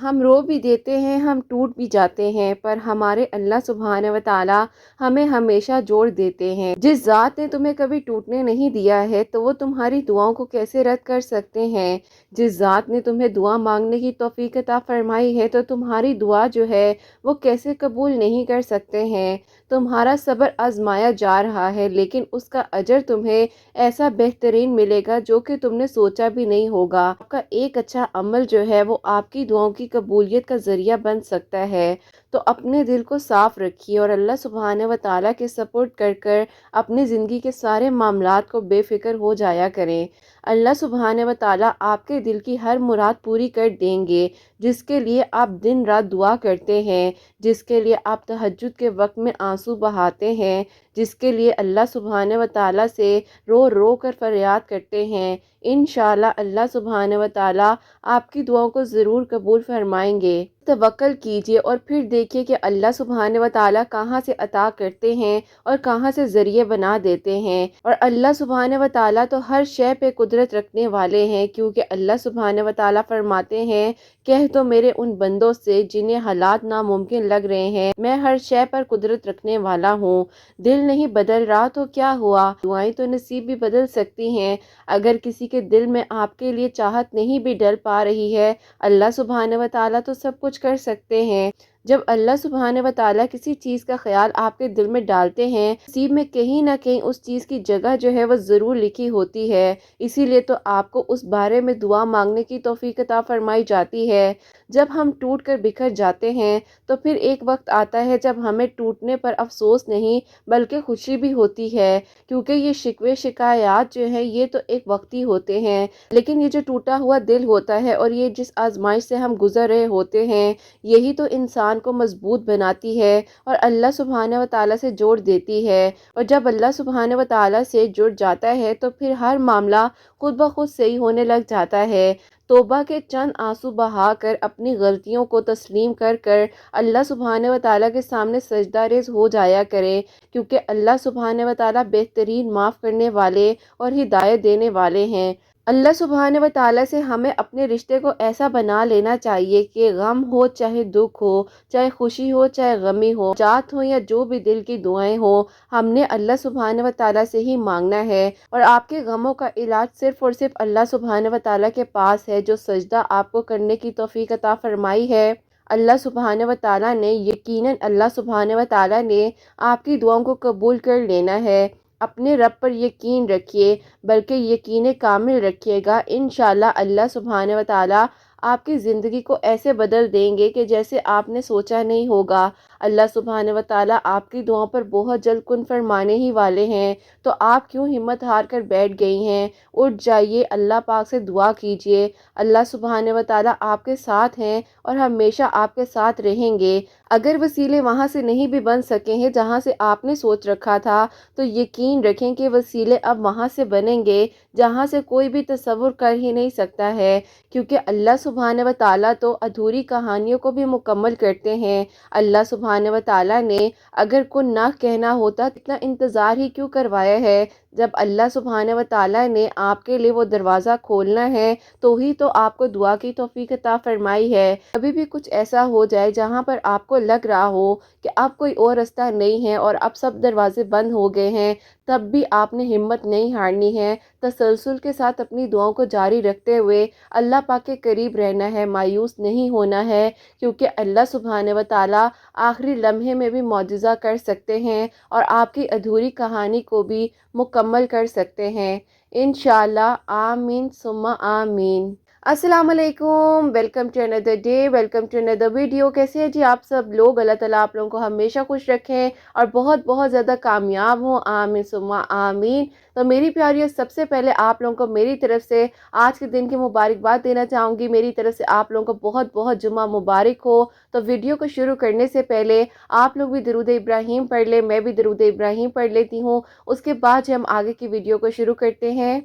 ہم رو بھی دیتے ہیں، ہم ٹوٹ بھی جاتے ہیں، پر ہمارے اللہ سبحانہ و تعالی ہمیں ہمیشہ جوڑ دیتے ہیں۔ جس ذات نے تمہیں کبھی ٹوٹنے نہیں دیا ہے تو وہ تمہاری دعاؤں کو کیسے رد کر سکتے ہیں؟ جس ذات نے تمہیں دعا مانگنے کی توفیق عطا فرمائی ہے تو تمہاری دعا جو ہے وہ کیسے قبول نہیں کر سکتے ہیں؟ تمہارا صبر آزمایا جا رہا ہے، لیکن اس کا اجر تمہیں ایسا بہترین ملے گا جو کہ تم نے سوچا بھی نہیں ہوگا۔ آپ کا ایک اچھا عمل جو ہے وہ آپ کی دعاؤں کی قبولیت کا ذریعہ بن سکتا ہے، تو اپنے دل کو صاف رکھیے اور اللہ سبحانہ و تعالیٰ کے سپورٹ کر کر اپنی زندگی کے سارے معاملات کو بے فکر ہو جایا کریں۔ اللہ سبحانہ و تعالیٰ آپ کے دل کی ہر مراد پوری کر دیں گے، جس کے لیے آپ دن رات دعا کرتے ہیں، جس کے لیے آپ تہجد کے وقت میں آنسو بہاتے ہیں، جس کے لیے اللہ سبحانہ و تعالیٰ سے رو رو کر فریاد کرتے ہیں۔ انشاءاللہ اللہ سبحانہ و تعالیٰ آپ کی دعاؤں کو ضرور قبول فرمائیں گے۔ توکل کیجئے اور پھر دیکھیے کہ اللہ سبحانہ و تعالیٰ کہاں سے عطا کرتے ہیں اور کہاں سے ذریعے بنا دیتے ہیں، اور اللہ سبحانہ و تعالیٰ تو ہر شے پہ قدرت رکھنے والے ہیں، کیونکہ اللہ سبحانہ و تعالیٰ فرماتے ہیں، کہہ تو میرے ان بندوں سے جنہیں حالات ناممکن لگ رہے ہیں، میں ہر شے پر قدرت رکھنے والا ہوں۔ دل نہیں بدل رہا تو کیا ہوا، دعائیں تو نصیب بھی بدل سکتی ہیں۔ اگر کسی کے دل میں آپ کے لیے چاہت نہیں بھی ڈل پا رہی ہے، اللہ سبحانہ و تعالیٰ تو سب کچھ کر سکتے ہیں۔ جب اللہ سبحانہ و تعالیٰ کسی چیز کا خیال آپ کے دل میں ڈالتے ہیں، نصیب میں کہیں نہ کہیں اس چیز کی جگہ جو ہے وہ ضرور لکھی ہوتی ہے، اسی لیے تو آپ کو اس بارے میں دعا مانگنے کی توفیق عطا فرمائی جاتی ہے۔ جب ہم ٹوٹ کر بکھر جاتے ہیں تو پھر ایک وقت آتا ہے جب ہمیں ٹوٹنے پر افسوس نہیں بلکہ خوشی بھی ہوتی ہے، کیونکہ یہ شکوے شکایات جو ہیں یہ تو ایک وقتی ہوتے ہیں، لیکن یہ جو ٹوٹا ہوا دل ہوتا ہے اور یہ جس آزمائش سے ہم گزر رہے ہوتے ہیں، یہی تو انسان کو مضبوط بناتی ہے اور اللہ سبحانہ و تعالیٰ سے جوڑ دیتی ہے، اور جب اللہ سبحانہ و تعالیٰ سے جڑ جاتا ہے تو پھر ہر معاملہ خود بخود صحیح ہونے لگ جاتا ہے۔ توبہ کے چند آنسو بہا کر اپنی غلطیوں کو تسلیم کر کر اللہ سبحانہ و تعالیٰ کے سامنے سجدہ ریز ہو جایا کرے، کیونکہ اللہ سبحانہ و تعالیٰ بہترین معاف کرنے والے اور ہدایت دینے والے ہیں۔ اللہ سبحانہ و تعالیٰ سے ہمیں اپنے رشتے کو ایسا بنا لینا چاہیے کہ غم ہو چاہے دکھ ہو، چاہے خوشی ہو چاہے غمی ہو، جات ہو یا جو بھی دل کی دعائیں ہوں، ہم نے اللہ سبحانہ و تعالیٰ سے ہی مانگنا ہے، اور آپ کے غموں کا علاج صرف اور صرف اللہ سبحانہ و تعالیٰ کے پاس ہے، جو سجدہ آپ کو کرنے کی توفیق عطا فرمائی ہے۔ اللہ سبحانہ و تعالیٰ نے یقیناً اللہ سبحانہ و تعالیٰ نے آپ کی دعاؤں کو قبول کر لینا ہے۔ اپنے رب پر یقین رکھیے، بلکہ یقین کامل رکھیے گا۔ انشاءاللہ اللہ سبحانہ و تعالیٰ آپ کی زندگی کو ایسے بدل دیں گے کہ جیسے آپ نے سوچا نہیں ہوگا۔ اللہ سبحانہ و تعالیٰ آپ کی دعاؤں پر بہت جلد کن فرمانے ہی والے ہیں، تو آپ کیوں ہمت ہار کر بیٹھ گئی ہیں؟ اٹھ جائیے، اللہ پاک سے دعا کیجیے۔ اللہ سبحانہ و تعالیٰ آپ کے ساتھ ہیں اور ہمیشہ آپ کے ساتھ رہیں گے۔ اگر وسیلے وہاں سے نہیں بھی بن سکے ہیں جہاں سے آپ نے سوچ رکھا تھا، تو یقین رکھیں کہ وسیلے اب وہاں سے بنیں گے جہاں سے کوئی بھی تصور کر ہی نہیں سکتا ہے، کیونکہ اللہ سبحانہ و تعالیٰ تو ادھوری کہانیوں کو بھی مکمل کرتے ہیں۔ اللہ سبحانہ و تعالیٰ نے اگر کن نہ کہنا ہوتا اتنا انتظار ہی کیوں کروایا ہے؟ جب اللہ سبحانہ و تعالیٰ نے آپ کے لیے وہ دروازہ کھولنا ہے تو ہی تو آپ کو دعا کی توفیق عطا فرمائی ہے۔ کبھی بھی کچھ ایسا ہو جائے جہاں پر آپ کو لگ رہا ہو کہ اب کوئی اور راستہ نہیں ہے اور اب سب دروازے بند ہو گئے ہیں، تب بھی آپ نے ہمت نہیں ہارنی ہے، تسلسل کے ساتھ اپنی دعاؤں کو جاری رکھتے ہوئے اللہ پاک کے قریب رہنا ہے، مایوس نہیں ہونا ہے، کیونکہ اللہ سبحانہ و تعالیٰ آخری لمحے میں بھی معجزہ کر سکتے ہیں اور آپ کی ادھوری کہانی کو بھی مکمل کر سکتے ہیں۔ انشاءاللہ آمین ثم آمین۔ السلام علیکم، welcome to another day, welcome to another video. کیسے ہیں جی آپ سب لوگ؟ اللہ تعالیٰ آپ لوگوں کو ہمیشہ خوش رکھیں اور بہت بہت زیادہ کامیاب ہوں، آمین ثم آمین۔ تو میری پیاریوں، سب سے پہلے آپ لوگوں کو میری طرف سے آج کے دن کی مبارکباد دینا چاہوں گی۔ میری طرف سے آپ لوگوں کو بہت بہت جمعہ مبارک ہو۔ تو ویڈیو کو شروع کرنے سے پہلے آپ لوگ بھی درود ابراہیم پڑھ لیں، میں بھی درود ابراہیم پڑھ لیتی ہوں، اس کے بعد ہم آگے کی ویڈیو کو شروع کرتے ہیں۔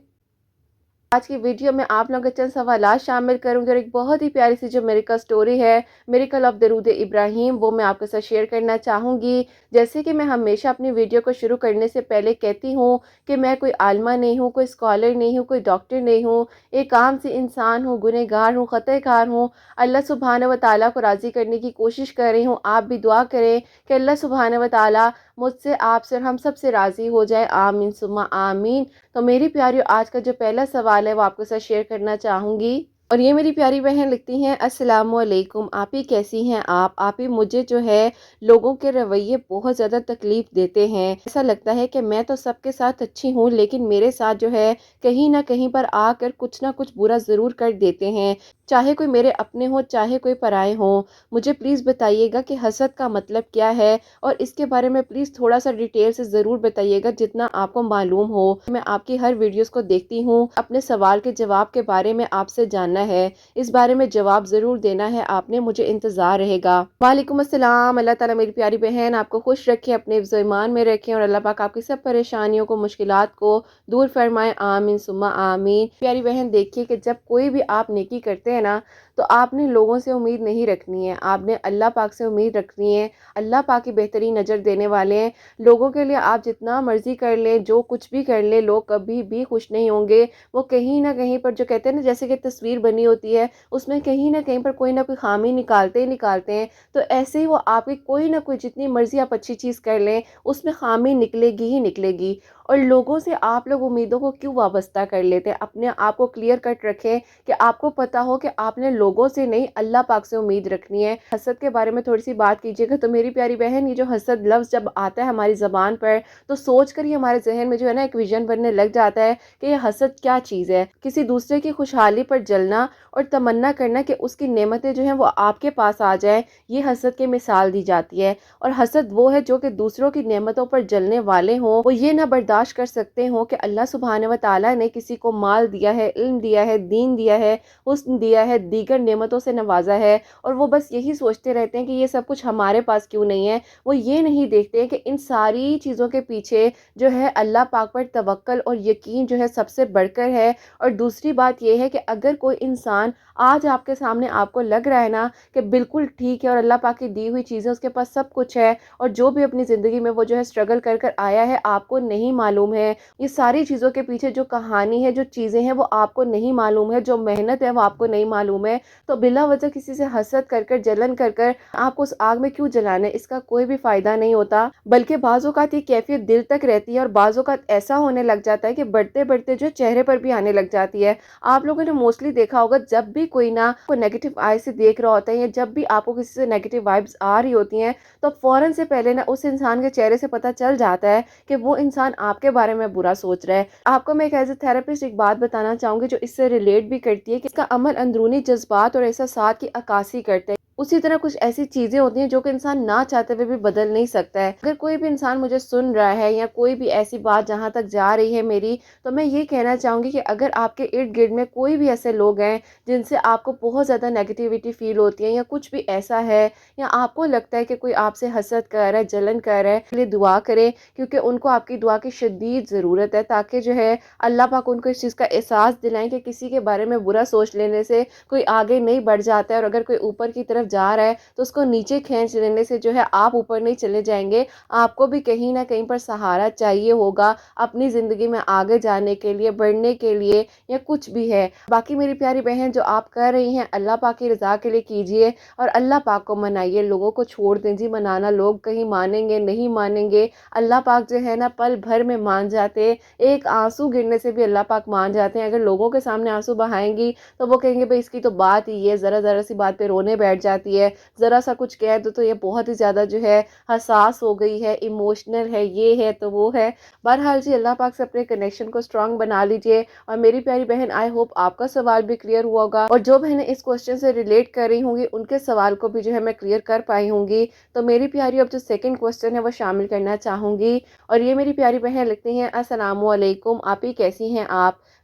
آج کی ویڈیو میں آپ لوگوں کے چند سوالات شامل کروں گی اور ایک بہت ہی پیاری سی جو میریکل سٹوری ہے، میریکل آف درود ابراہیم، وہ میں آپ کے ساتھ شیئر کرنا چاہوں گی۔ جیسے کہ میں ہمیشہ اپنی ویڈیو کو شروع کرنے سے پہلے کہتی ہوں کہ میں کوئی عالمہ نہیں ہوں، کوئی اسکالر نہیں ہوں، کوئی ڈاکٹر نہیں ہوں، ایک عام سی انسان ہوں، گنہگار ہوں، خطا کار ہوں۔ اللہ سبحانہ و تعالیٰ کو راضی کرنے کی کوشش کر رہی ہوں۔ آپ بھی دعا کریں کہ اللہ سبحانہ و تعالیٰ مجھ سے، آپ سے اور ہم سب سے راضی ہو جائے، آمین ثم آمین۔ تو میری پیاریو، آج کا جو پہلا سوال ہے وہ آپ کے ساتھ شیئر کرنا چاہوں گی، اور یہ میری پیاری بہن لکھتی ہیں، السلام علیکم، آپ ہی کیسی ہیں آپ ہی مجھے جو ہے لوگوں کے رویے بہت زیادہ تکلیف دیتے ہیں۔ ایسا لگتا ہے کہ میں تو سب کے ساتھ اچھی ہوں، لیکن میرے ساتھ جو ہے کہیں نہ کہیں پر آ کر کچھ نہ کچھ برا ضرور کر دیتے ہیں، چاہے کوئی میرے اپنے ہوں چاہے کوئی پرائے ہوں۔ مجھے پلیز بتائیے گا کہ حسد کا مطلب کیا ہے، اور اس کے بارے میں پلیز تھوڑا سا ڈیٹیل سے ضرور بتائیے گا جتنا آپ کو معلوم ہو۔ میں آپ کی ہر ویڈیوز کو دیکھتی ہوں، اپنے سوال کے جواب کے بارے میں آپ سے جاننا ہے، اس بارے میں جواب ضرور دینا ہے آپ نے، مجھے انتظار رہے گا۔ وعلیکم السلام، اللہ تعالیٰ میری پیاری بہن آپ کو خوش رکھے، اپنے حفظ و ایمان میں رکھیں، اور اللہ پاک آپ کی سب پریشانیوں کو، مشکلات کو دور فرمائے، آمین ثم آمین۔ پیاری بہن دیکھیے کہ جب کوئی بھی آپ نیکی کرتے ہیں نا، تو آپ نے لوگوں سے امید نہیں رکھنی ہے، آپ نے اللہ پاک سے امید رکھنی ہے۔ اللہ پاک کی بہترین نظر دینے والے ہیں۔ لوگوں کے لیے آپ جتنا مرضی کر لیں، جو کچھ بھی کر لیں، لوگ کبھی بھی خوش نہیں ہوں گے۔ وہ کہیں نہ کہیں پر، جو کہتے ہیں نا جیسے کہ تصویر بنی ہوتی ہے، اس میں کہیں نہ کہیں پر کوئی نہ کوئی خامی نکالتے ہی نکالتے ہیں۔ تو ایسے ہی وہ آپ کی کوئی نہ کوئی، جتنی مرضی آپ اچھی چیز کر لیں، اس میں خامی نکلے گی ہی نکلے گی۔ اور لوگوں سے آپ لوگ امیدوں کو کیوں وابستہ کر لیتے ہیں؟ اپنے آپ کو کلیئر کٹ رکھیں کہ آپ کو پتا ہو کہ آپ نے لوگوں سے نہیں، اللہ پاک سے امید رکھنی ہے۔ حسد کے بارے میں تھوڑی سی بات کیجیے گا تو میری پیاری بہن، یہ جو حسد لفظ جب آتا ہے ہماری زبان پر، تو سوچ کر ہی ہمارے ذہن میں جو ہے نا ایک ویژن بننے لگ جاتا ہے کہ یہ حسد کیا چیز ہے۔ کسی دوسرے کی خوشحالی پر جلنا اور تمنا کرنا کہ اس کی نعمتیں جو ہیں وہ آپ کے پاس آ جائیں، یہ حسد کی مثال دی جاتی ہے۔ اور حسد وہ ہے جو کہ دوسروں کی نعمتوں پر جلنے والے ہوں، وہ یہ نہ برداشت کر سکتے ہوں کہ اللہ سبحانہ و تعالیٰ نے کسی کو مال دیا ہے، علم دیا ہے، دین دیا ہے، حسن دیا ہے، دیگر نعمتوں سے نوازا ہے، اور وہ بس یہی سوچتے رہتے ہیں کہ یہ سب کچھ ہمارے پاس کیوں نہیں ہے۔ وہ یہ نہیں دیکھتے کہ ان ساری چیزوں کے پیچھے جو ہے اللہ پاک پر توکل اور یقین جو ہے سب سے بڑھ کر ہے۔ اور دوسری بات یہ ہے کہ اگر کوئی انسان آج آپ کے سامنے، آپ کو لگ رہا ہے نا کہ بالکل ٹھیک ہے اور اللہ پاک کی دی ہوئی چیزیں اس کے پاس سب کچھ ہے، اور جو بھی اپنی زندگی میں وہ جو ہے اسٹرگل کر کر آیا ہے، آپ کو نہیں معلوم ہے، یہ ساری چیزوں کے پیچھے جو کہانی ہے، جو چیزیں ہیں وہ آپ کو نہیں معلوم ہے، جو محنت ہے وہ آپ کو نہیں معلوم ہے، تو بلا وجہ کسی سے حسد کر کر، جلن کر کر آپ کو اس آگ میں کیوں جلانا ہے؟ اس کا کوئی بھی فائدہ نہیں ہوتا، بلکہ بعض اوقات یہ کیفیت دل تک رہتی ہے، اور بعض اوقات ایسا ہونے لگ جاتا ہے کہ بڑھتے بڑھتے جو چہرے پر بھی آنے لگ جاتی ہے۔ آپ لوگوں نے موسٹلی دیکھا ہوگا، جب بھی کوئی نہ کو نیگیٹو آئی سے دیکھ رہا ہوتا ہے، یا جب بھی آپ کو کسی سے نیگیٹو وائبز آ رہی ہوتی ہیں، تو فوراً سے پہلے نا اس انسان کے چہرے سے پتہ چل جاتا ہے کہ وہ انسان آپ کے بارے میں برا سوچ رہا ہے۔ آپ کو میں ایک ایز اے تھراپسٹ ایک بات بتانا چاہوں گی جو اس سے ریلیٹ بھی کرتی ہے، کہ اس کا عمل اندرونی جذبات اور احساسات کی عکاسی کرتا ہے۔ اسی طرح کچھ ایسی چیزیں ہوتی ہیں جو کہ انسان نہ چاہتے ہوئے بھی بدل نہیں سکتا ہے۔ اگر کوئی بھی انسان مجھے سن رہا ہے، یا کوئی بھی ایسی بات جہاں تک جا رہی ہے میری، تو میں یہ کہنا چاہوں گی کہ اگر آپ کے ارد گرد میں کوئی بھی ایسے لوگ ہیں جن سے آپ کو بہت زیادہ نیگیٹیوٹی فیل ہوتی ہے، یا کچھ بھی ایسا ہے، یا آپ کو لگتا ہے کہ کوئی آپ سے حسد کر رہا ہے، جلن کر رہا ہے، اس لیے دعا کریں، کیونکہ ان کو آپ کی دعا کی شدید ضرورت ہے، تاکہ جو ہے اللہ پاک ان کو اس چیز کا احساس دلائیں کہ کسی کے بارے میں برا سوچ لینے سے کوئی آگے نہیں بڑھ جاتا ہے، اور اگر کوئی اوپر کی طرف جا رہا ہے تو اس کو نیچے کھینچ لینے سے جو ہے آپ اوپر نہیں چلے جائیں گے۔ آپ کو بھی کہیں نہ کہیں پر سہارا چاہیے ہوگا اپنی زندگی میں آگے جانے کے لیے، بڑھنے کے لیے، یا کچھ بھی ہے۔ باقی میری پیاری بہن، جو آپ کر رہی ہیں اللہ پاک کی رضا کے لیے کیجئے، اور اللہ پاک کو منائیے، لوگوں کو چھوڑ دیں جی، منانا لوگ کہیں مانیں گے نہیں مانیں گے، اللہ پاک جو ہے نا پل بھر میں مان جاتے ہیں، ایک آنسو گرنے سے بھی اللہ پاک مان جاتے ہیں۔ اگر لوگوں کے سامنے آنسو بہائیں گی تو وہ کہیں گے بھئی اس کی تو بات ہی ہے، ذرا ذرا سی بات پہ رونے بیٹھ جاتی ہے، ذرا سا کچھ کہہ دو تو یہ بہت ہی زیادہ جو ہے حساس ہو گئی ہے، ایموشنل ہے، یہ ہے تو وہ ہے۔ بہرحال جی، اللہ پاک سے اپنے کنیکشن کو اسٹرانگ بنا لیجئے۔ اور میری پیاری بہن، آئی ہوپ آپ کا سوال بھی کلیئر ہوا ہوگا، اور جو بہنیں اس کوسچن سے ریلیٹ کر رہی ہوں گی ان کے سوال کو بھی جو ہے میں کلیئر کر پائی ہوں گی۔ تو میری پیاری، اب جو سیکنڈ کوسچن ہے وہ شامل کرنا چاہوں گی، اور یہ میری پیاری بہن لکھتی ہیں، السلام علیکم، آپ ہی کیسی ہیں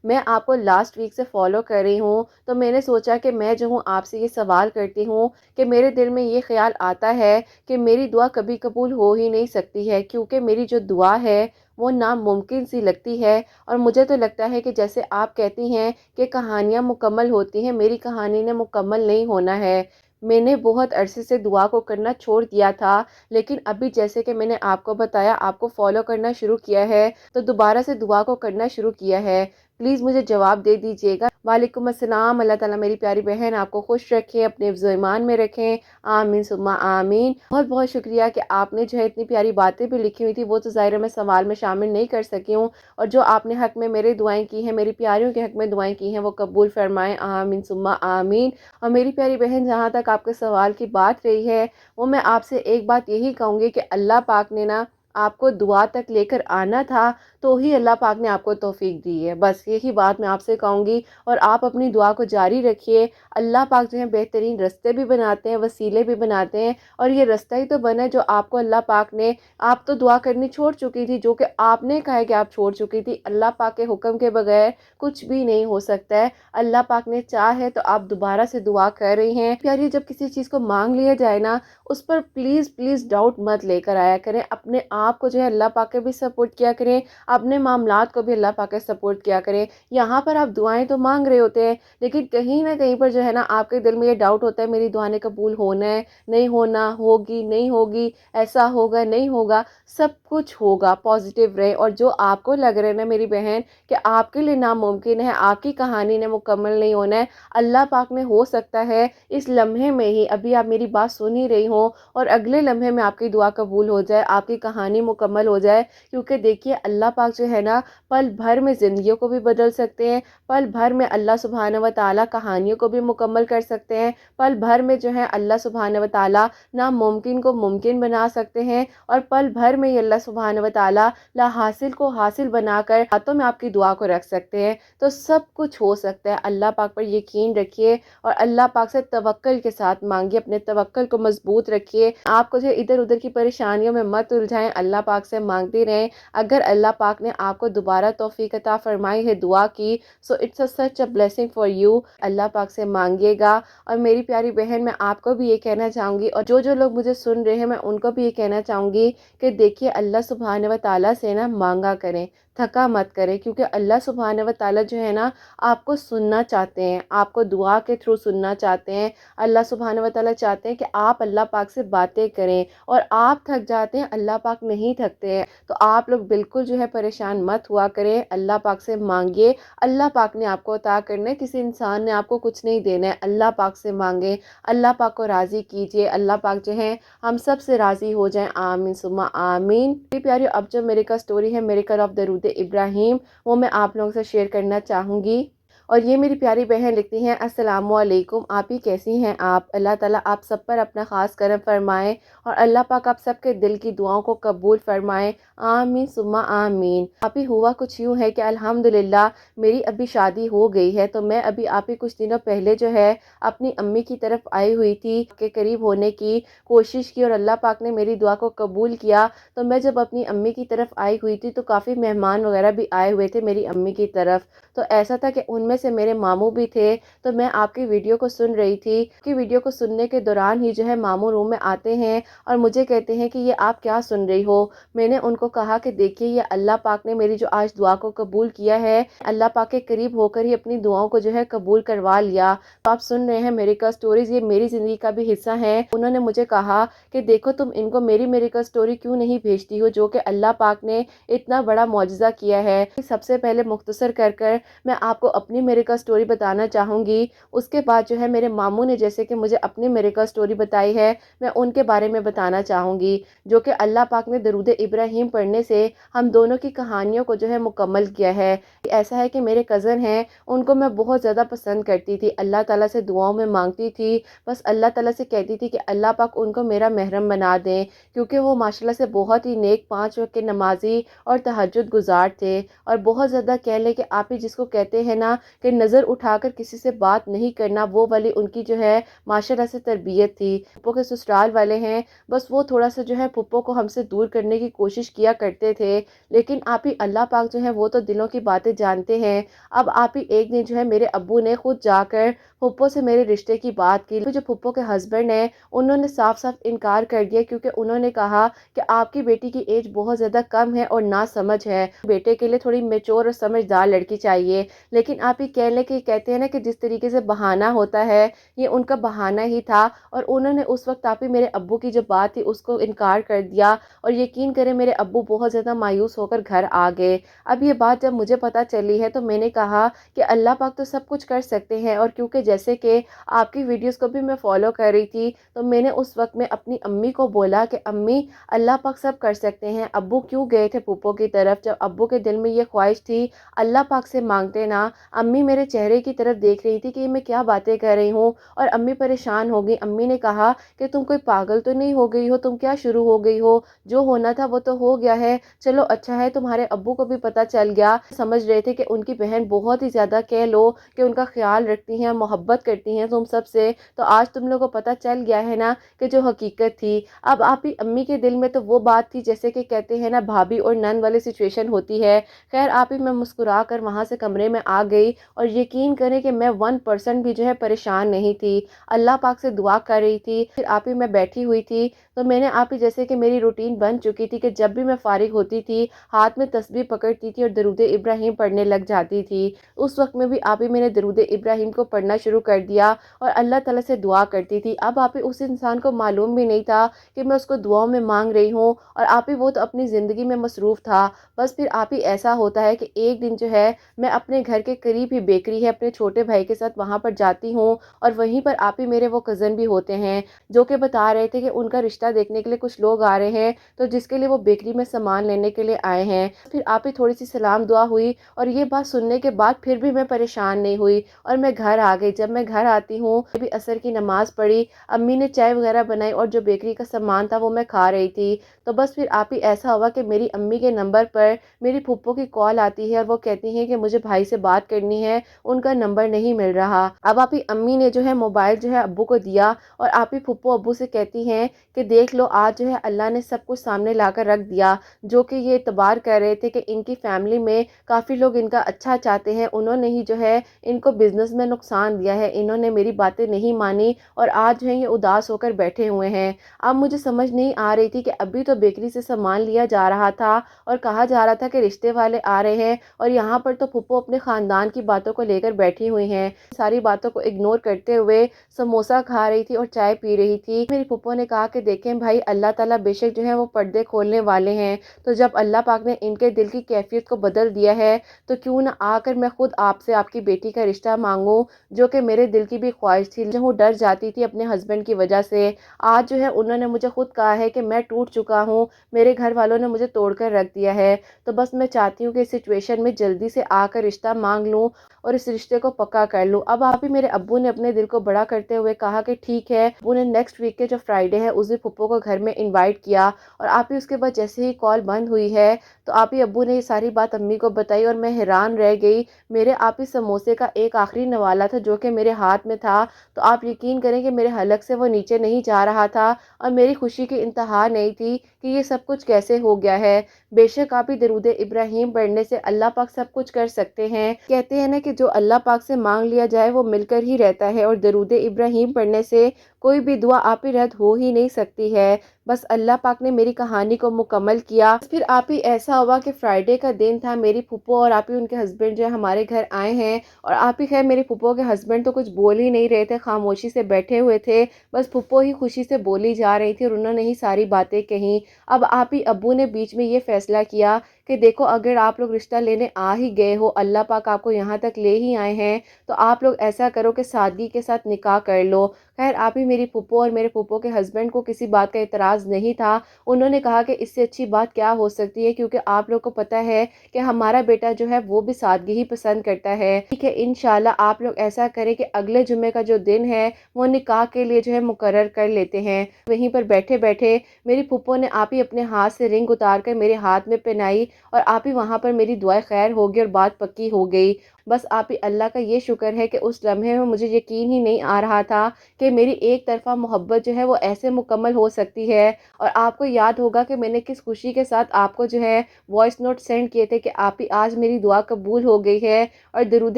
میں آپ کو لاسٹ ویک سے فالو کر رہی ہوں، تو میں نے سوچا کہ میں جو ہوں آپ سے یہ سوال کرتی ہوں کہ میرے دل میں یہ خیال آتا ہے کہ میری دعا کبھی قبول ہو ہی نہیں سکتی ہے، کیونکہ میری جو دعا ہے وہ ناممکن سی لگتی ہے، اور مجھے تو لگتا ہے کہ جیسے آپ کہتی ہیں کہ کہانیاں مکمل ہوتی ہیں، میری کہانی نے مکمل نہیں ہونا ہے۔ میں نے بہت عرصے سے دعا کو کرنا چھوڑ دیا تھا، لیکن ابھی جیسے کہ میں نے آپ کو بتایا، آپ کو فالو کرنا شروع کیا ہے، تو دوبارہ سے دعا کو کرنا شروع کیا ہے۔ پلیز مجھے جواب دے دیجیے گا۔ وعلیکم السلام۔ اللہ تعالیٰ میری پیاری بہن آپ کو خوش رکھے، اپنے حفظ و ایمان میں رکھیں، آمین ثم آمین۔ بہت بہت شکریہ کہ آپ نے جو ہے اتنی پیاری باتیں بھی لکھی ہوئی تھی، وہ تو ظاہر ہے میں سوال میں شامل نہیں کر سکی ہوں، اور جو آپ نے حق میں میرے دعائیں کی ہیں، میری پیاریوں کے حق میں دعائیں کی ہیں، وہ قبول فرمائیں، آمین ثم آمین۔ اور میری پیاری بہن، جہاں تک آپ کے سوال کی بات رہی ہے، وہ میں آپ سے ایک بات یہی کہوں گی کہ اللہ پاک نے نا آپ کو دعا تک لے کر آنا تھا، تو ہی اللہ پاک نے آپ کو توفیق دی ہے۔ بس یہی بات میں آپ سے کہوں گی، اور آپ اپنی دعا کو جاری رکھیے۔ اللہ پاک جو ہے بہترین رستے بھی بناتے ہیں، وسیلے بھی بناتے ہیں، اور یہ رستہ ہی تو بنا جو آپ کو اللہ پاک نے، آپ تو دعا کرنی چھوڑ چکی تھی، جو کہ آپ نے کہا ہے کہ آپ چھوڑ چکی تھی۔ اللہ پاک کے حکم کے بغیر کچھ بھی نہیں ہو سکتا ہے۔ اللہ پاک نے چاہ ہے تو آپ دوبارہ سے دعا کر رہی ہیں۔ پیاری، جب کسی چیز کو مانگ لیا جائے نا، اس پر پلیز پلیز ڈاؤٹ مت لے کر آیا کریں۔ اپنے آپ کو جو ہے اللہ پاک کے بھی سپورٹ کیا کریں، اپنے معاملات کو بھی اللہ پاک کے سپورٹ کیا کریں۔ یہاں پر آپ دعائیں تو مانگ رہے ہوتے ہیں، لیکن کہیں نہ کہیں پر جو ہے نا آپ کے دل میں یہ ڈاؤٹ ہوتا ہے، میری دعا نے قبول ہونا ہے نہیں ہونا، ہوگی نہیں ہوگی، ایسا ہوگا نہیں ہوگا۔ سب کچھ ہوگا، پازیٹیو رہے، اور جو آپ کو لگ رہا ہے نا میری بہن کہ آپ کے لیے ناممکن ہے، آپ کی کہانی نے مکمل نہیں ہونا ہے، اللہ پاک میں ہو سکتا ہے اس لمحے میں ہی، ابھی آپ میری بات سن ہی رہی ہوں، اور اگلے لمحے میں آپ کی دعا قبول ہو جائے، آپ کی کہانی مکمل ہو جائے۔ کیونکہ دیکھیے اللہ پاک جو ہے نا پل بھر میں زندگیوں کو بھی بدل سکتے ہیں، پل بھر میں اللہ سبحانہ و تعالیٰ کہانیوں کو بھی مکمل کر سکتے ہیں، پل بھر میں جو ہے اللہ سبحانہ و تعالیٰ ناممکن کو ممکن بنا سکتے ہیں، اور پل بھر میں ہی اللہ سبحانہ و تعالیٰ لا حاصل کو حاصل بنا کر ہاتھوں میں آپ کی دعا کو رکھ سکتے ہیں۔ تو سب کچھ ہو سکتا ہے، اللہ پاک پر یقین رکھیے، اور اللہ پاک سے توکل کے ساتھ مانگیے، اپنے توکل کو مضبوط رکھیے۔ آپ کو جو ادھر ادھر کی پریشانیوں میں مت الجھائیں، اللہ پاک سے مانگتے رہیں۔ اگر اللہ پاک نے آپ کو دوبارہ توفیق عطا فرمائی ہے دعا کی، so it's such a blessing for you. اللہ پاک سے مانگیے گا۔ اور میری پیاری بہن، میں آپ کو بھی یہ کہنا چاہوں گی، اور جو لوگ مجھے سن رہے ہیں میں ان کو بھی یہ کہنا چاہوں گی کہ دیکھیے اللہ سبحانہ و تعالیٰ سے نا مانگا کریں، تھکا مت کریں، کیونکہ اللہ سبحانہ و تعالیٰ جو ہے نا آپ کو سننا چاہتے ہیں، آپ کو دعا کے تھرو سننا چاہتے ہیں۔ اللہ سبحانہ و تعالیٰ چاہتے ہیں کہ آپ اللہ پاک سے باتیں کریں، اور آپ تھک جاتے ہیں، اللہ پاک نہیں تھکتے ہیں۔ تو آپ لوگ بالکل جو ہے پریشان مت ہوا کریں، اللہ پاک سے مانگیے، اللہ پاک نے آپ کو عطا کرنا ہے، کسی انسان نے آپ کو کچھ نہیں دینا ہے۔ اللہ پاک سے مانگیں، اللہ پاک کو راضی کیجیے، اللہ پاک جو ہے ہم سب سے راضی ہو جائیں، آمین ثم آمین۔ میری پیاری، اب جو میرے کا سٹوری ہے میریکل آف درود ابراہیم، وہ میں آپ لوگوں سے شیئر کرنا چاہوں گی۔ اور یہ میری پیاری بہن لکھتی ہیں، السلام علیکم، آپ ہی کیسی ہیں آپ؟ اللہ تعالیٰ آپ سب پر اپنا خاص کرم فرمائے، اور اللہ پاک آپ سب کے دل کی دعاؤں کو قبول فرمائے، آمین ثم آمین۔ آپ ہی ہوا کچھ یوں ہے کہ الحمدللہ میری ابھی شادی ہو گئی ہے، تو میں ابھی آپ ہی کچھ دنوں پہلے جو ہے اپنی امی کی طرف آئی ہوئی تھی کہ قریب ہونے کی کوشش کی، اور اللہ پاک نے میری دعا کو قبول کیا۔ تو میں جب اپنی امی کی طرف آئی ہوئی تھی تو کافی مہمان وغیرہ بھی آئے ہوئے تھے میری امی کی طرف، تو ایسا تھا کہ ان میں سے میرے ماموں بھی تھے۔ تو میں آپ کی ویڈیو کو سن رہی تھی، کہ ویڈیو کو سننے کے دوران ہی جو ہے ماموں روم میں آتے ہیں اور مجھے کہتے ہیں کہ یہ آپ کیا سن رہی ہو؟ میں نے ان کو کہا کہ دیکھیے یہ اللہ پاک نے میری جو آج دعا کو قبول کیا ہے، اللہ پاک کے قریب ہو کر ہی اپنی دعاؤں کو جو ہے قبول کروا لیا۔ تو آپ سن رہے ہیں میریکل سٹوریز، یہ میری زندگی کا بھی حصہ ہیں۔ انہوں نے مجھے کہا کہ دیکھو تم ان کو میری میریکل سٹوری کیوں نہیں بھیجتی ہو، جو کہ اللہ پاک نے اتنا بڑا معجزہ کیا ہے۔ سب سے پہلے مختصر کر میں آپ کو اپنی میریکل سٹوری بتانا چاہوں گی، اس کے بعد جو ہے میرے ماموں نے جیسے کہ مجھے اپنی میریکل سٹوری بتائی ہے، میں ان کے بارے میں بتانا چاہوں گی، جو کہ اللہ پاک نے درود ابراہیم پڑھنے سے ہم دونوں کی کہانیوں کو جو ہے مکمل کیا ہے۔ ایسا ہے کہ میرے کزن ہیں، ان کو میں بہت زیادہ پسند کرتی تھی، اللہ تعالیٰ سے دعاؤں میں مانگتی تھی، بس اللہ تعالیٰ سے کہتی تھی کہ اللہ پاک ان کو میرا محرم بنا دیں، کیونکہ وہ ماشاءاللہ سے بہت ہی نیک، 5 وقت کے نمازی اور تہجد گزار تھے، اور بہت زیادہ کہہ لیں کہ آپ ہی جس کو کہتے ہیں نا کہ نظر اٹھا کر کسی سے بات نہیں کرنا، وہ والی ان کی جو ہے معاشرہ سے تربیت تھی۔ پھپھو کے سسرال والے ہیں، بس وہ تھوڑا سا جو ہے پھپھو کو ہم سے دور کرنے کی کوشش کیا کرتے تھے، لیکن آپ ہی اللہ پاک جو ہے وہ تو دلوں کی باتیں جانتے ہیں۔ اب آپ ہی ایک دن جو ہے میرے ابو نے خود جا کر پھپھو سے میرے رشتے کی بات کی۔ جو پھپھو کے ہسبینڈ ہیں انہوں نے صاف صاف انکار کر دیا، کیونکہ انہوں نے کہا کہ آپ کی بیٹی کی ایج بہت زیادہ کم ہے اور نا سمجھ ہے، بیٹے کے لیے تھوڑی میچور اور سمجھدار لڑکی چاہیے۔ لیکن آپ ہی کہتے ہیں نا کہ جس طریقے سے بہانہ ہوتا ہے، یہ ان کا بہانہ ہی تھا، اور انہوں نے اس وقت آپ ہی میرے ابو کی جو بات تھی اس کو انکار کر دیا، اور یقین کریں میرے ابو بہت زیادہ مایوس ہو کر گھر آ گئے۔ اب یہ بات جب مجھے پتہ چلی ہے تو میں نے کہا کہ اللہ پاک تو سب کچھ کر سکتے ہیں، اور کیونکہ جیسے کہ آپ کی ویڈیوز کو بھی میں فالو کر رہی تھی تو میں نے اس وقت میں اپنی امی کو بولا کہ امی اللہ پاک سب کر سکتے ہیں۔ ابو کیوں گئے تھے پھپھو کی طرف؟ جب ابو کے دل میں یہ خواہش تھی اللہ پاک سے مانگتے نا۔ امی میرے چہرے کی طرف دیکھ رہی تھی کہ میں کیا باتیں کر رہی ہوں، اور امی پریشان ہو گئی۔ امی نے کہا کہ تم کوئی پاگل تو نہیں ہو گئی ہو، تم کیا شروع ہو گئی ہو؟ جو ہونا تھا وہ تو ہو گیا ہے، چلو اچھا ہے تمہارے ابو کو بھی پتہ چل گیا۔ سمجھ رہے تھے کہ ان کی بہن بہت ہی زیادہ کہہ لو کہ ان کا خیال رکھتی ہیں، محبت کرتی ہیں تم سب سے، تو آج تم لوگوں کو پتہ چل گیا ہے نا کہ جو حقیقت تھی۔ اب آپ ہی امی کے دل میں تو وہ بات تھی جیسے کہ کہتے ہیں نا بھابھی اور نن والی سچویشن ہوتی ہے۔ خیر آپ ہی میں مسکرا کر وہاں سے کمرے میں آ گئی، اور یقین کریں کہ میں 1% بھی جو ہے پریشان نہیں تھی، اللہ پاک سے دعا کر رہی تھی۔ پھر آپ ہی میں بیٹھی ہوئی تھی تو میں نے آپ ہی جیسے کہ میری روٹین بن چکی تھی کہ جب بھی میں فارغ ہوتی تھی ہاتھ میں تسبیح پکڑتی تھی اور درود ابراہیم پڑھنے لگ جاتی تھی۔ اس وقت میں بھی آپ ہی میں نے درود ابراہیم کو پڑھنا شروع کر دیا اور اللہ تعالیٰ سے دعا کرتی تھی۔ اب آپ ہی اس انسان کو معلوم بھی نہیں تھا کہ میں اس کو دعاؤں میں مانگ رہی ہوں، اور آپ ہی وہ تو اپنی زندگی میں مصروف تھا۔ بس پھر آپ ہی ایسا ہوتا ہے کہ ایک دن جو ہے میں اپنے گھر کے قریب ہی بیکری ہے اپنے چھوٹے بھائی کے ساتھ وہاں پر جاتی ہوں، اور وہیں پر آپ ہی میرے وہ کزن بھی ہوتے ہیں جو کہ بتا رہے تھے کہ ان کا رشتہ دیکھنے کے لیے کچھ لوگ آ رہے ہیں، تو جس کے لیے وہ بیکری میں سامان لینے کے لیے آئے ہیں۔ پھر آپ ہی تھوڑی سی سلام دعا ہوئی، اور یہ بات سننے کے بعد پھر بھی میں پریشان نہیں ہوئی اور میں گھر آ گئی۔ جب میں گھر آتی ہوں بھی عصر کی نماز پڑھی، امی نے چائے وغیرہ بنائی اور جو بیکری کا سامان تھا وہ میں کھا رہی تھی، تو بس پھر آپ ہی ایسا ہوا کہ میری امی کے نمبر پر میری پھپھو کی کال آتی ہے، اور وہ کہتی ہیں کہ مجھے بھائی سے بات کرنی ہے، ان کا نمبر نہیں مل رہا۔ اب آپ ہی امی نے جو ہے موبائل جو ہے ابو کو دیا، اور آپ ہی پھپھو ابو سے کہتی ہیں کہ دیکھ لو آج جو ہے اللہ نے سب کچھ سامنے لا کر رکھ دیا، جو کہ یہ اعتبار کر رہے تھے کہ ان کی فیملی میں کافی لوگ ان کا اچھا چاہتے ہیں، انہوں نے ہی جو ہے ان کو بزنس میں نقصان دیا ہے، انہوں نے میری باتیں نہیں مانی اور آج جو ہے یہ اداس ہو کر بیٹھے ہوئے ہیں۔ اب مجھے سمجھ نہیں آ رہی تھی کہ ابھی تو بیکری سے سامان لیا جا رہا تھا اور کہا جا رہا تھا کہ رشتے والے آ رہے ہیں، اور یہاں پر تو پھپھو اپنے خاندان کی باتوں کو لے کر بیٹھی ہوئی ہیں، ساری باتوں کو اگنور کرتے ہوئے سموسہ کھا رہی تھی اور چائے پی رہی تھی۔ میری پھپھو نے کہا کہ دیکھیں بھائی اللہ تعالیٰ بے شک جو ہے وہ پردے کھولنے والے ہیں، تو جب اللہ پاک نے ان کے دل کی کیفیت کو بدل دیا ہے تو کیوں نہ آ کر میں خود آپ سے آپ کی بیٹی کا رشتہ مانگوں، جو کہ میرے دل کی بھی خواہش تھی، جو وہ ڈر جاتی تھی اپنے ہسبینڈ کی وجہ سے۔ آج جو ہے انہوں نے مجھے خود کہا ہے کہ میں ٹوٹ چکا ہوں، میرے گھر والوں نے مجھے توڑ کر رکھ دیا ہے، تو بس میں چاہتی ہوں کہ اس سچویشن میں جلدی سے آ کر رشتہ مانگ لوں اور اس رشتے کو پکا کر لوں۔ اب آپ ہی میرے ابو نے اپنے دل کو بڑا کرتے ہوئے کہا کہ ٹھیک ہے۔ ابو نے نیکسٹ ویک کے جو فرائیڈے ہے اس دن پھپھو کو گھر میں انوائٹ کیا، اور آپ ہی اس کے بعد جیسے ہی کال بند ہوئی ہے تو آپ ہی ابو نے یہ ساری بات امی کو بتائی، اور میں حیران رہ گئی۔ میرے آپ ہی سموسے کا ایک آخری نوالا تھا جو کہ میرے ہاتھ میں تھا، تو آپ یقین کریں کہ میرے حلق سے وہ نیچے نہیں جا رہا تھا، اور میری خوشی کی انتہا نہیں تھی کہ یہ سب کچھ کیسے ہو گیا ہے۔ بے شک آپ ہی درود ابراہیم پڑھنے سے اللہ پاک سب کچھ کر سکتے ہیں۔ کہتے ہیں نا کہ جو اللہ پاک سے مانگ لیا جائے وہ مل کر ہی رہتا ہے، اور درود ابراہیم پڑھنے سے کوئی بھی دعا آپ ہی رد ہو ہی نہیں سکتی ہے۔ بس اللہ پاک نے میری کہانی کو مکمل کیا۔ پھر آپ ہی ایسا ہوا کہ فرائیڈے کا دن تھا، میری پھپھو اور آپ ہی ان کے ہسبینڈ جو ہے ہمارے گھر آئے ہیں، اور آپ ہی خیر میری پھپھو کے ہسبینڈ تو کچھ بول ہی نہیں رہے تھے، خاموشی سے بیٹھے ہوئے تھے، بس پھپھو ہی خوشی سے بولی جا رہی تھی اور انہوں نے ہی ساری باتیں کہیں۔ اب آپ ہی ابو نے بیچ میں یہ فیصلہ کیا کہ دیکھو اگر آپ لوگ رشتہ لینے آ ہی گئے ہو، اللہ پاک آپ کو یہاں تک لے ہی آئے ہیں، تو آپ لوگ ایسا کرو کہ سادگی کے ساتھ نکاح کر لو۔ خیر آپ ہی میری پھپھو اور میرے پھپھو کے ہسبینڈ کو کسی بات کا اعتراض نہیں تھا، انہوں نے کہا کہ اس سے اچھی بات کیا ہو سکتی ہے، کیونکہ آپ لوگ کو پتہ ہے کہ ہمارا بیٹا جو ہے وہ بھی سادگی ہی پسند کرتا ہے۔ ٹھیک ہے انشاءاللہ آپ لوگ ایسا کریں کہ اگلے جمعے کا جو دن ہے وہ نکاح کے لیے جو ہے مقرر کر لیتے ہیں۔ وہیں پر بیٹھے بیٹھے میری پھپھو نے آپ ہی اپنے ہاتھ سے رنگ اتار کر میرے ہاتھ میں پہنائی، اور آپ ہی وہاں پر میری دعائیں خیر ہو گئی اور بات پکی ہو گئی۔ بس آپ ہی اللہ کا یہ شکر ہے کہ اس لمحے میں مجھے یقین ہی نہیں آ رہا تھا کہ میری ایک طرفہ محبت جو ہے وہ ایسے مکمل ہو سکتی ہے۔ اور آپ کو یاد ہوگا کہ میں نے کس خوشی کے ساتھ آپ کو جو ہے وائس نوٹ سینڈ کیے تھے کہ آپ ہی آج میری دعا قبول ہو گئی ہے، اور درود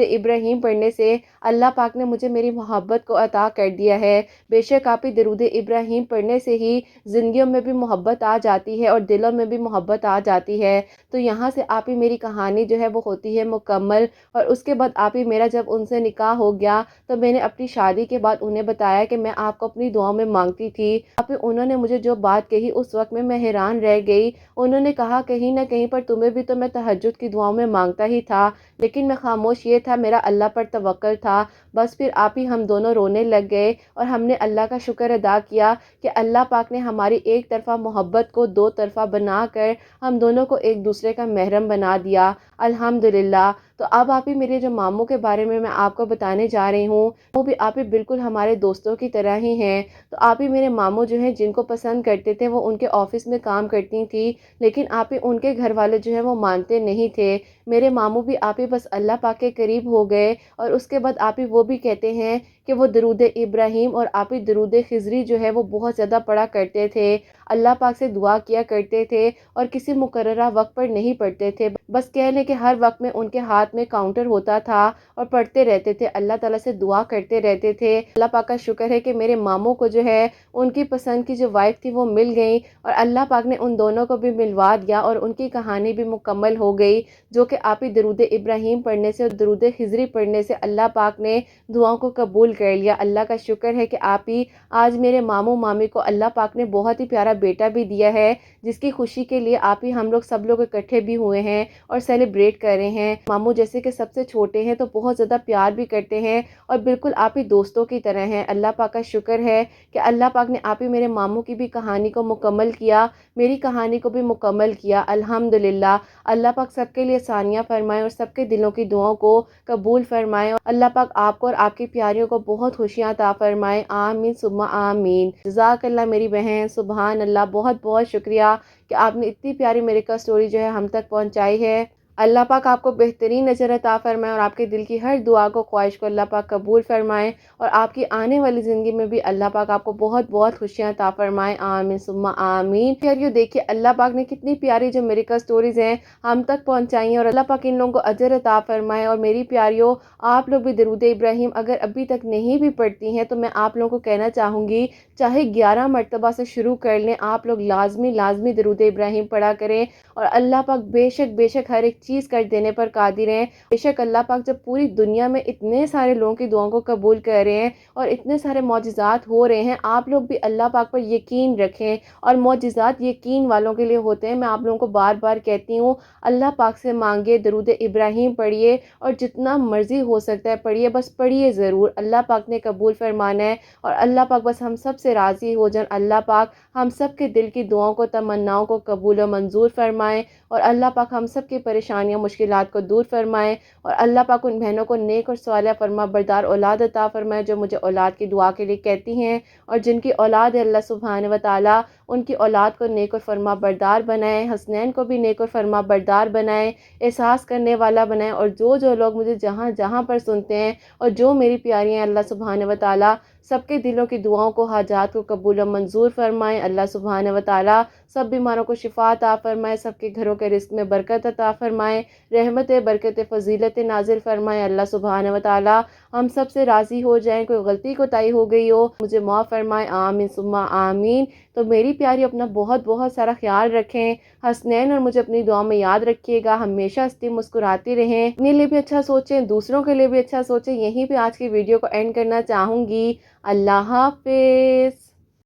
ابراہیم پڑھنے سے اللہ پاک نے مجھے میری محبت کو عطا کر دیا ہے۔ بے شک آپ ہی درود ابراہیم پڑھنے سے ہی زندگیوں میں بھی محبت آ جاتی ہے اور دلوں میں بھی محبت آ جاتی ہے۔ تو یہاں سے آپ ہی میری کہانی جو ہے وہ ہوتی ہے مکمل۔ اور اس کے بعد آپ ہی میرا جب ان سے نکاح ہو گیا تو میں نے اپنی شادی کے بعد انہیں بتایا کہ میں آپ کو اپنی دعاؤں میں مانگتی تھی۔ آپ ہی انہوں نے مجھے جو بات کہی اس وقت میں حیران رہ گئی۔ انہوں نے کہا کہیں نہ کہیں پر تمہیں بھی تو میں تہجد کی دعاؤں میں مانگتا ہی تھا، لیکن میں خاموش، یہ تھا میرا اللہ پر توکل تھا۔ بس پھر آپ ہی ہم دونوں رونے لگ گئے اور ہم نے اللہ کا شکر ادا کیا کہ اللہ پاک نے ہماری ایک طرفہ محبت کو دو طرفہ بنا کر ہم دونوں کو ایک دوسرے کا محرم بنا دیا، الحمدللہ۔ تو اب آپ ہی میرے جو ماموں کے بارے میں آپ کو بتانے جا رہی ہوں، وہ بھی آپ ہی بالکل ہمارے دوستوں کی طرح ہی ہیں۔ تو آپ ہی میرے ماموں جو ہیں جن کو پسند کرتے تھے وہ ان کے آفس میں کام کرتی تھی، لیکن آپ ہی ان کے گھر والے جو ہیں وہ مانتے نہیں تھے۔ میرے ماموں بھی آپ ہی بس اللہ پاک کے قریب ہو گئے، اور اس کے بعد آپ ہی وہ بھی کہتے ہیں کہ وہ درود ابراہیم اور آپ ہی درود خضری جو ہے وہ بہت زیادہ پڑھا کرتے تھے، اللہ پاک سے دعا کیا کرتے تھے، اور کسی مقررہ وقت پر نہیں پڑھتے تھے، بس کہہ لیں کہ ہر وقت میں ان کے ہاتھ میں کاؤنٹر ہوتا تھا اور پڑھتے رہتے تھے، اللہ تعالیٰ سے دعا کرتے رہتے تھے۔ اللہ پاک کا شکر ہے کہ میرے ماموں کو جو ہے ان کی پسند کی جو وائف تھی وہ مل گئی، اور اللہ پاک نے ان دونوں کو بھی ملوا دیا اور ان کی کہانی بھی مکمل ہو گئی، جو کہ آپ ہی درود ابراہیم پڑھنے سے اور درود خضری پڑھنے سے اللہ پاک نے دعاؤں کو قبول کر لیا۔ اللہ کا شکر ہے کہ آپ ہی آج میرے ماموں مامی کو اللہ پاک نے بہت ہی پیارا بیٹا بھی دیا ہے، جس کی خوشی کے لیے آپ ہی ہم لوگ سب لوگ اکٹھے بھی ہوئے ہیں اور سیلیبریٹ کر رہے ہیں۔ ماموں جیسے کہ سب سے چھوٹے ہیں تو بہت زیادہ پیار بھی کرتے ہیں اور بالکل آپ ہی دوستوں کی طرح ہیں۔ اللہ پاک کا شکر ہے کہ اللہ پاک نے آپ ہی میرے ماموں کی بھی کہانی کو مکمل کیا، میری کہانی کو بھی مکمل کیا، الحمدللہ۔ اللہ پاک سب کے لیے آسانیاں فرمائے اور سب کے دلوں کی دعاؤں کو قبول فرمائے، اور اللہ پاک آپ کو اور آپ کی پیاریوں کو بہت خوشیاں عطا فرمائے، آمین ثم آمین۔ جزاک اللہ میری بہن، سبحان اللہ، بہت بہت شکریہ کہ آپ نے اتنی پیاری میریکل سٹوری جو ہے ہم تک پہنچائی ہے۔ اللہ پاک آپ کو بہترین نظر عطا فرمائے اور آپ کے دل کی ہر دعا کو، خواہش کو اللہ پاک قبول فرمائے، اور آپ کی آنے والی زندگی میں بھی اللہ پاک آپ کو بہت بہت خوشیاں عطا فرمائے، آمین ثم آمین۔ پیاریو دیکھیے اللہ پاک نے کتنی پیاری جو میریکل سٹوریز ہیں ہم تک پہنچائی ہیں، اور اللہ پاک ان لوگوں کو اجر عطا فرمائے۔ اور میری پیاریو، آپ لوگ بھی درود ابراہیم اگر ابھی تک نہیں بھی پڑھتی ہیں تو میں آپ لوگوں کو کہنا چاہوں گی، چاہے 11 مرتبہ سے شروع کر لیں، آپ لوگ لازمی درود ابراہیم پڑھا کریں، اور اللہ پاک بے شک ہر ایک چیز کر دینے پر قادر ہیں۔ بے شک اللہ پاک جب پوری دنیا میں اتنے سارے لوگوں کی دعاؤں کو قبول کر رہے ہیں اور اتنے سارے معجزات ہو رہے ہیں، آپ لوگ بھی اللہ پاک پر یقین رکھیں، اور معجزات یقین والوں کے لیے ہوتے ہیں۔ میں آپ لوگوں کو بار بار کہتی ہوں، اللہ پاک سے مانگے، درود ابراہیم پڑھیے، اور جتنا مرضی ہو سکتا ہے پڑھیے، بس پڑھیے ضرور، اللہ پاک نے قبول فرمانا ہے، اور اللہ پاک بس ہم سب سے راضی ہو جائیں۔ اللہ پاک ہم سب کے دل کی دعاؤں کو، تمناؤں کو قبول و منظور فرمائیں، اور اللہ پاک ہم سب کی پریشانیاں مشکلات کو دور فرمائیں، اور اللہ پاک ان بہنوں کو نیک اور صالح فرما بردار اولاد عطا فرمائے جو مجھے اولاد کی دعا کے لیے کہتی ہیں، اور جن کی اولاد ہے اللہ سبحانہ و تعالی ان کی اولاد کو نیک اور فرما بردار بنائے، حسنین کو بھی نیک اور فرما بردار بنائے، احساس کرنے والا بنائے، اور جو لوگ مجھے جہاں جہاں پر سنتے ہیں اور جو میری پیاری ہیں اللہ سبحانہ و تعالی سب کے دلوں کی دعاؤں کو، حاجات کو قبول و منظور فرمائے۔ اللہ سبحانہ و تعالی سب بیماروں کو شفا عطا فرمائے، سب کے گھروں کے رزق میں برکت عطا فرمائے، رحمت برکت فضیلت نازل فرمائے۔ اللہ سبحانہ و تعالی ہم سب سے راضی ہو جائیں، کوئی غلطی کوتاہی ہو گئی ہو مجھے معاف فرمائے، آمین ثم آمین۔ تو میری پیاری اپنا بہت سارا خیال رکھیں، حسنین اور مجھے اپنی دعا میں یاد رکھیے گا، ہمیشہ ہنستی مسکراتی رہیں، اپنے لیے بھی اچھا سوچیں، دوسروں کے لیے بھی اچھا سوچیں۔ یہیں پہ آج کی ویڈیو کو اینڈ کرنا چاہوں گی۔ اللہ حافظ۔